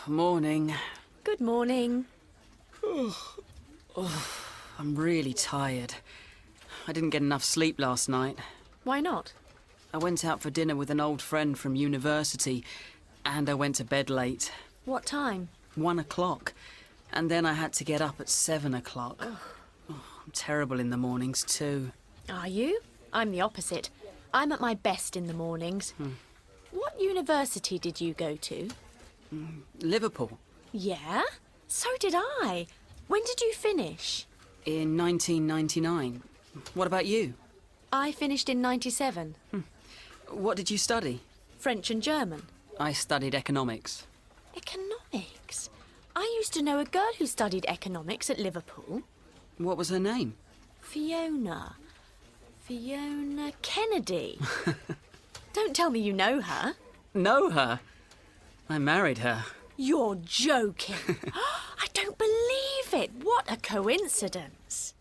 Morning. Good morning. I'm really tired. I didn't get enough sleep last night. Why not? I went out for dinner with an old friend from university, and I went to bed late. What time? 1 o'clock. And then I had to get up at 7 o'clock. I'm terrible in the mornings too. Are you? I'm the opposite. I'm at my best in the mornings. What university did you go to? Liverpool. Yeah? So did I. When did you finish? In 1999. What about you? I finished in 97. What did you study? French and German. I studied economics. Economics? I used to know a girl who studied economics at Liverpool. What was her name? Fiona Kennedy. Don't tell me you know her. Know her? I married her. You're joking. I don't believe it. What a coincidence.